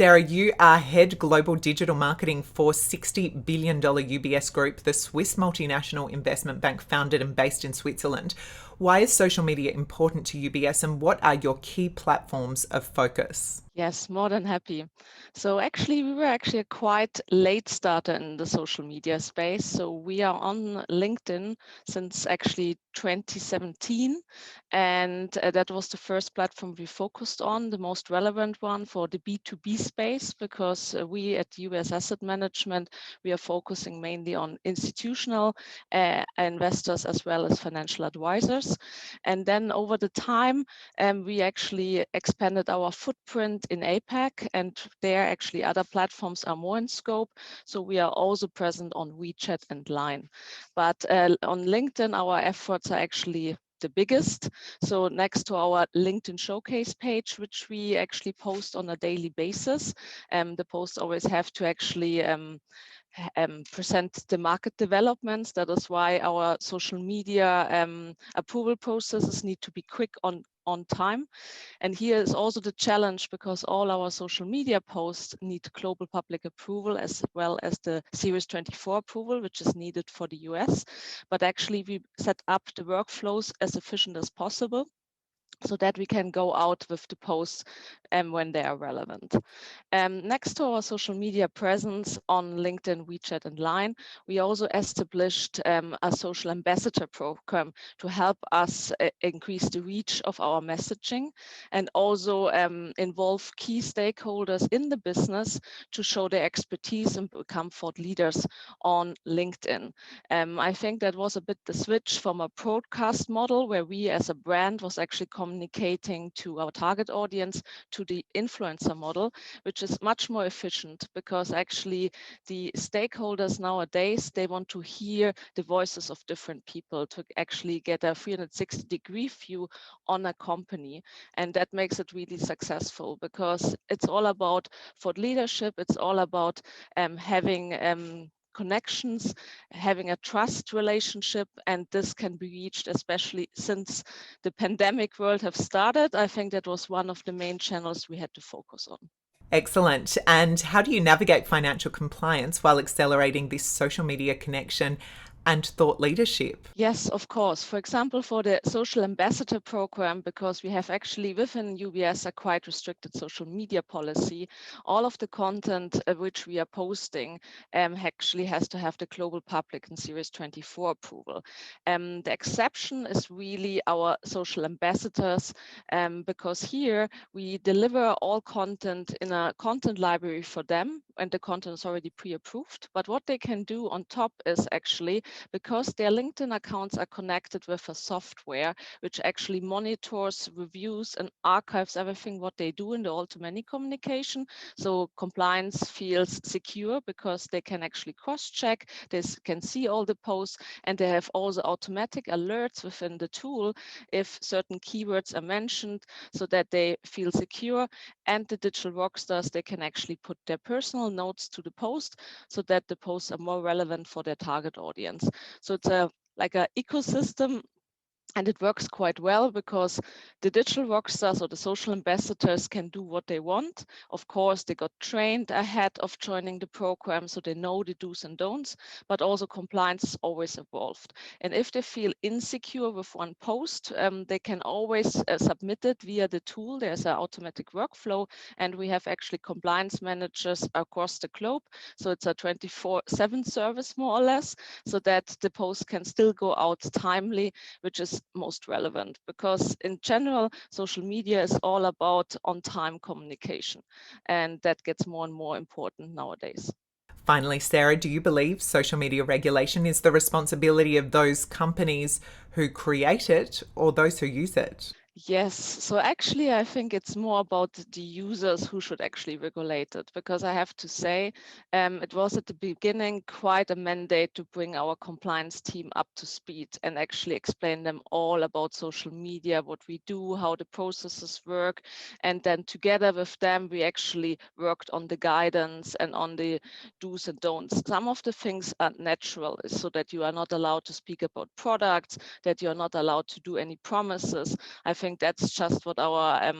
Sarah, you are head global digital marketing for $60 billion UBS Group, the Swiss multinational investment bank founded and based in Switzerland. Why is social media important to UBS and what are your key platforms of focus? Yes, more than happy. So actually, we were actually a quite late starter in the social media space. So we are on LinkedIn since actually 2017. And that was the first platform we focused on, the most relevant one for the B2B space, because we at US Asset Management, we are focusing mainly on institutional investors as well as financial advisors. And then over the time, we actually expanded our footprint in APAC, and there actually other platforms are more in scope. So we are also present on WeChat and Line. But on LinkedIn, our efforts are actually the biggest. So next to our LinkedIn showcase page, which we actually post on a daily basis, the posts always have to actually present the market developments. That is why our social media approval processes need to be quick on time. And here is also the challenge because all our social media posts need global public approval as well as the Series 24 approval, which is needed for the US. But actually we set up the workflows as efficient as possible so that we can go out with the posts when they are relevant. Next to our social media presence on LinkedIn, WeChat, and Line, we also established a social ambassador program to help us increase the reach of our messaging and also involve key stakeholders in the business to show their expertise and become thought leaders on LinkedIn. I think that was a bit the switch from a broadcast model where we as a brand was actually communicating to our target audience to the influencer model, which is much more efficient because actually the stakeholders nowadays, they want to hear the voices of different people to actually get a 360-degree view on a company. And that makes it really successful because it's all about thought leadership. It's all about having connections, having a trust relationship, and this can be reached especially since the pandemic world have started. I think that was one of the main channels we had to focus on. Excellent. And how do you navigate financial compliance while accelerating this social media connection and thought leadership? Yes, of course. For example, for the social ambassador program, because we have actually within UBS a quite restricted social media policy, all of the content which we are posting actually has to have the global public and Series 24 approval. The exception is really our social ambassadors, because here we deliver all content in a content library for them, and the content is already pre-approved. But what they can do on top is actually, because their LinkedIn accounts are connected with a software which actually monitors, reviews, and archives everything what they do in the all-to-many communication. So compliance feels secure because they can actually cross-check, they can see all the posts, and they have also automatic alerts within the tool if certain keywords are mentioned so that they feel secure. And the digital rockstars, they can actually put their personal notes to the post so that the posts are more relevant for their target audience. So it's like an ecosystem, and it works quite well because the digital rockstars or the social ambassadors can do what they want. Of course, they got trained ahead of joining the program, so they know the do's and don'ts, but also compliance is always evolved. And if they feel insecure with one post, they can always submit it via the tool. There's an automatic workflow, and we have actually compliance managers across the globe. So it's a 24/7 service, more or less, so that the post can still go out timely, which is most relevant because in general, social media is all about on-time communication, and that gets more and more important nowadays. Finally, Sarah, do you believe social media regulation is the responsibility of those companies who create it or those who use it? Yes, so actually, I think it's more about the users who should actually regulate it, because I have to say, it was at the beginning quite a mandate to bring our compliance team up to speed and actually explain them all about social media, what we do, how the processes work. And then together with them, we actually worked on the guidance and on the do's and don'ts. Some of the things are natural, so that you are not allowed to speak about products, that you're not allowed to do any promises. I think that's just what our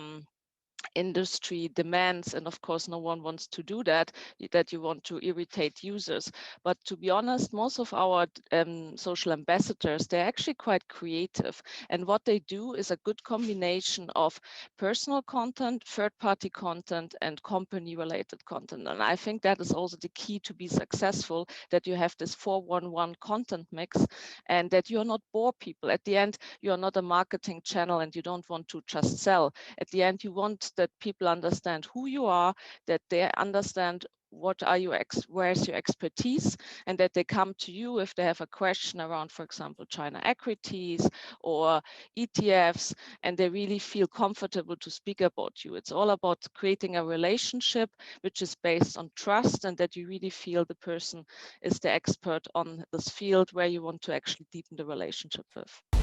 industry demands, and of course no one wants to do that, that you want to irritate users. But to be honest, most of our social ambassadors, they're actually quite creative, and what they do is a good combination of personal content, third-party content, and company related content. And I think that is also the key to be successful, that you have this 4-1-1 content mix, and that you're not bore people. At the end, you're not a marketing channel and you don't want to just sell. At the end, you want that people understand who you are, that they understand what are your where's your expertise, and that they come to you if they have a question around, for example, China equities or ETFs, and they really feel comfortable to speak about you. It's all about creating a relationship which is based on trust, and that you really feel the person is the expert on this field where you want to actually deepen the relationship with.